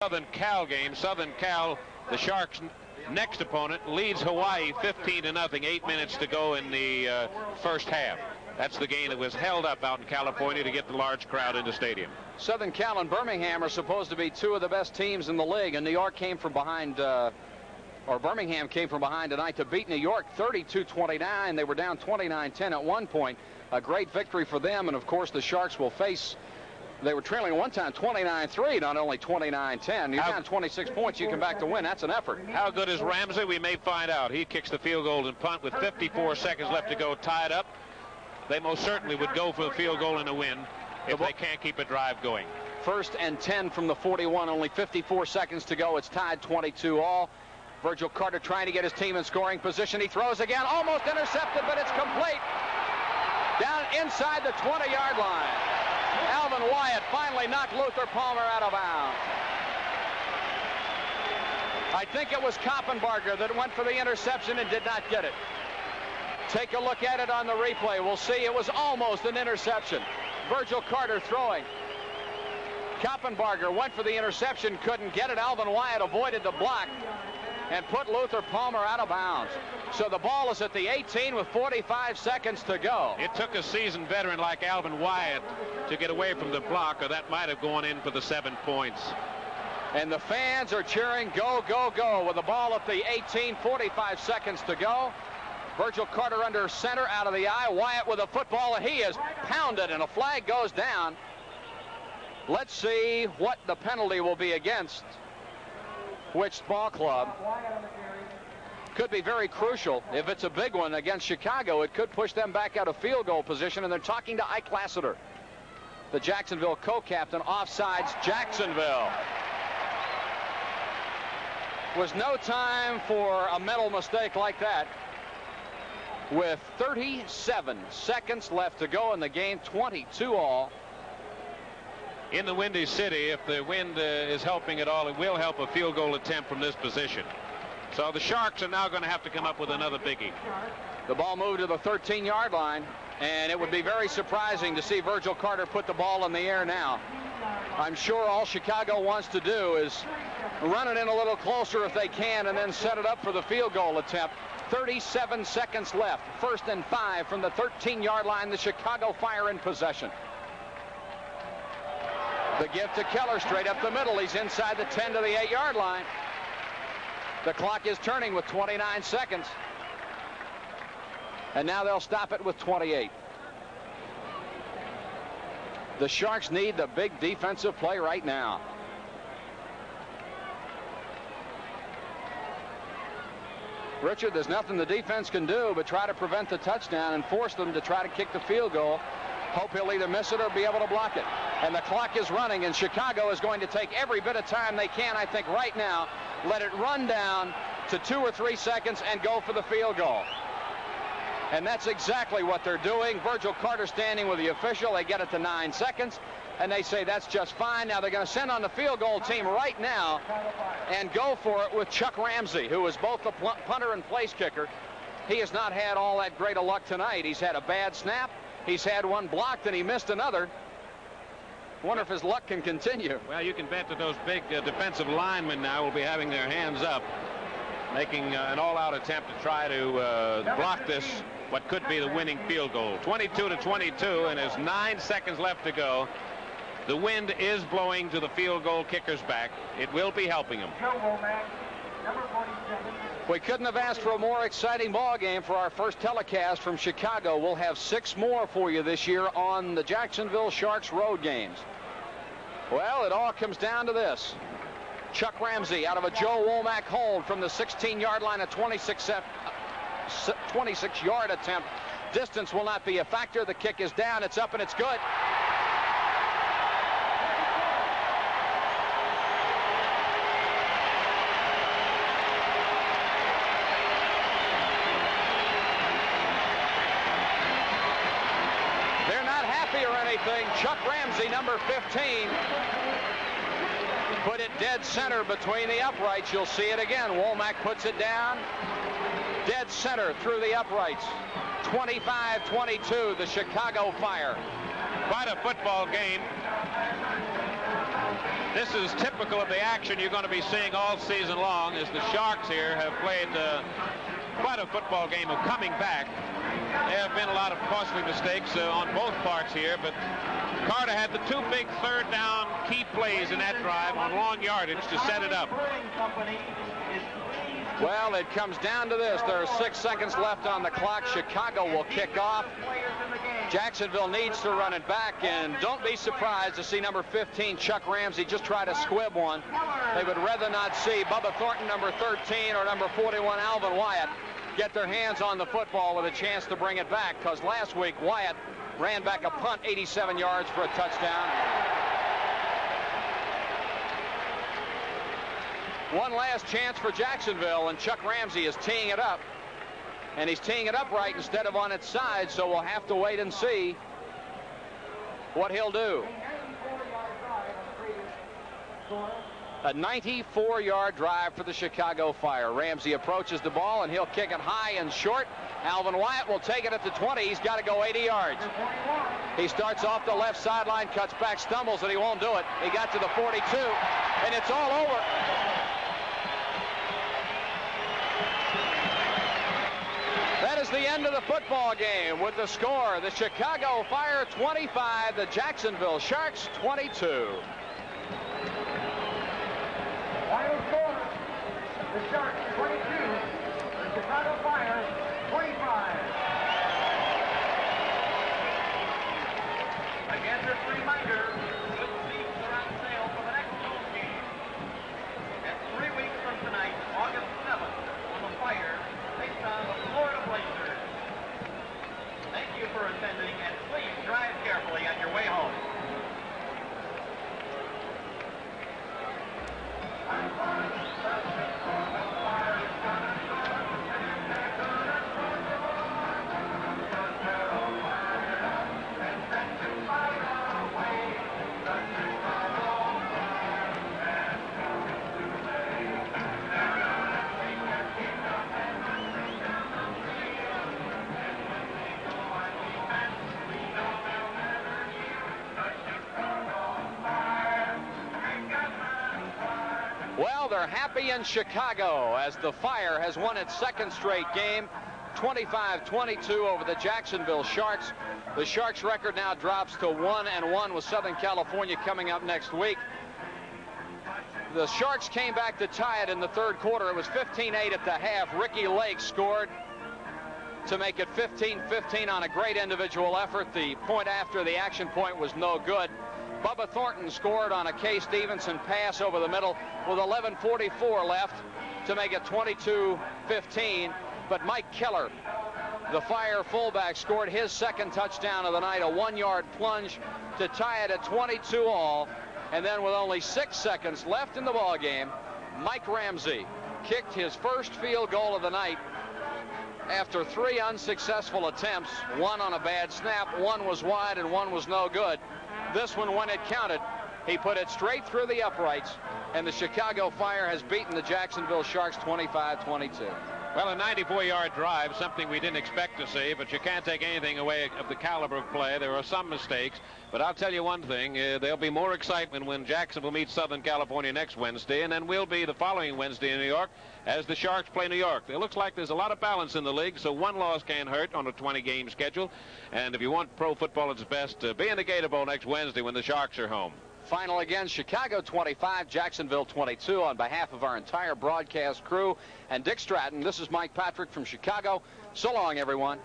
Southern Cal game. Southern Cal, the Sharks' next opponent, leads Hawaii 15-0, 8 minutes to go in the first half. That's the game that was held up out in California to get the large crowd in the stadium. Southern Cal and Birmingham are supposed to be two of the best teams in the league, and New York came from behind, or Birmingham came from behind tonight to beat New York 32-29. They were down 29-10 at one point. A great victory for them, and of course the Sharks will face. They were trailing at one time 29-3, not only 29-10. You're down 26 points, you come back to win. That's an effort. How good is Ramsey? We may find out. He kicks the field goal and punt with 54 seconds left to go, tied up. They most certainly would go for the field goal and a win if they can't keep a drive going. 1st and 10 from the 41, only 54 seconds to go. It's tied 22-all. Virgil Carter trying to get his team in scoring position. He throws again, almost intercepted, but it's complete. Down inside the 20-yard line. Alvin Wyatt finally knocked Luther Palmer out of bounds. I think it was Koppenbarger that went for the interception and did not get it. Take a look at it on the replay. We'll see. It was almost an interception. Virgil Carter throwing. Koppenbarger went for the interception, couldn't get it. Alvin Wyatt avoided the block and put Luther Palmer out of bounds. So the ball is at the 18 with 45 seconds to go. It took a seasoned veteran like Alvin Wyatt to get away from the block, or that might have gone in for the 7 points. And the fans are cheering, go, go, go, with the ball at the 18, 45 seconds to go. Virgil Carter under center, out of the eye. Wyatt with a football, and he is pounded, and a flag goes down. Let's see what the penalty will be against which ball club. Could be very crucial. If it's a big one against Chicago, it could push them back out of field goal position, and they're talking to Ike Lassiter, the Jacksonville co-captain. Offsides, Jacksonville. Was no time for a mental mistake like that. With 37 seconds left to go in the game, 22-all. In the Windy City, if the wind is helping at all, it will help a field goal attempt from this position. So the Sharks are now going to have to come up with another biggie. The ball moved to the 13-yard line, and it would be very surprising to see Virgil Carter put the ball in the air now. I'm sure all Chicago wants to do is run it in a little closer if they can, and then set it up for the field goal attempt. 37 seconds left. 1st and 5 from the 13-yard line. The Chicago Fire in possession. The give to Keller straight up the middle. He's inside the 10 to the 8-yard line. The clock is turning with 29 seconds. And now they'll stop it with 28. The Sharks need the big defensive play right now. Richard, there's nothing the defense can do but try to prevent the touchdown and force them to try to kick the field goal. Hope he'll either miss it or be able to block it. And the clock is running, and Chicago is going to take every bit of time they can, I think, right now. Let it run down to 2 or 3 seconds and go for the field goal. And that's exactly what they're doing. Virgil Carter standing with the official. They get it to 9 seconds, and they say that's just fine. Now they're going to send on the field goal team right now and go for it with Chuck Ramsey, who is both the punter and place kicker. He has not had all that great a luck tonight. He's had a bad snap. He's had one blocked, and he missed another. Wonder if his luck can continue. Well, you can bet that those big defensive linemen now will be having their hands up, making an all-out attempt to try to block this, what could be the winning field goal. 22-22, and there's 9 seconds left to go. The wind is blowing to the field goal kicker's back. It will be helping him. We couldn't have asked for a more exciting ball game for our first telecast from Chicago. We'll have 6 more for you this year on the Jacksonville Sharks road games. Well, it all comes down to this. Chuck Ramsey out of a Joe Womack hold from the 16-yard line, a 26-yard attempt. Distance will not be a factor. The kick is down. It's up, and it's good. Or anything. Chuck Ramsey, number 15, put it dead center between the uprights. You'll see it again. Womack puts it down dead center through the uprights. 25-22, the Chicago Fire. Quite a football game. This is typical of the action you're going to be seeing all season long, as the Sharks here have played quite a football game of coming back. There have been a lot of costly mistakes on both parts here, but Carter had the two big third down key plays in that drive on long yardage to set it up. Well, it comes down to this. There are 6 seconds left on the clock. Chicago will kick off. Jacksonville needs to run it back, and don't be surprised to see number 15, Chuck Ramsey, just try to squib one. They would rather not see Bubba Thornton, number 13, or number 41, Alvin Wyatt, get their hands on the football with a chance to bring it back, because last week Wyatt ran back a punt 87 yards for a touchdown. One last chance for Jacksonville, and Chuck Ramsey is teeing it up. And he's teeing it up right instead of on its side, so we'll have to wait and see what he'll do. A 94-yard drive for the Chicago Fire. Ramsey approaches the ball, and he'll kick it high and short. Alvin Wyatt will take it at the 20. He's got to go 80 yards. He starts off the left sideline, cuts back, stumbles, and he won't do it. He got to the 42, and it's all over. That is the end of the football game with the score: the Chicago Fire 25, the Jacksonville Sharks 22. Final score: the Sharks 22, the Chicago Fire 25. Again, just a reminder, good seats are on sale for the next home game. And 3 weeks from tonight, August 7th, the Fire takes on the Florida Blazers. Thank you for attending, and please drive carefully on your way home. Well, they're happy in Chicago as the Fire has won its second straight game, 25-22 over the Jacksonville Sharks. The Sharks' record now drops to 1-1 with Southern California coming up next week. The Sharks came back to tie it in the third quarter. It was 15-8 at the half. Ricky Lake scored to make it 15-15 on a great individual effort. The point after the action point was no good. Bubba Thornton scored on a Kay Stevenson pass over the middle with 11:44 left to make it 22-15. But Mike Keller, the Fire fullback, scored his second touchdown of the night, a 1-yard plunge to tie it at 22 all. And then with only 6 seconds left in the ball game, Mike Ramsey kicked his first field goal of the night after 3 unsuccessful attempts, 1 on a bad snap, 1 was wide, and 1 was no good. This one, when it counted, he put it straight through the uprights, and the Chicago Fire has beaten the Jacksonville Sharks 25-22. Well, a 94-yard drive, something we didn't expect to see, but you can't take anything away of the caliber of play. There are some mistakes, but I'll tell you one thing, there'll be more excitement when Jacksonville meets Southern California next Wednesday, and then we'll be the following Wednesday in New York as the Sharks play New York. It looks like there's a lot of balance in the league, so one loss can't hurt on a 20-game schedule. And if you want pro football at its best, be in the Gator Bowl next Wednesday when the Sharks are home. Final again, Chicago 25, Jacksonville 22. On behalf of our entire broadcast crew and Dick Stratton, this is Mike Patrick from Chicago. So long, everyone.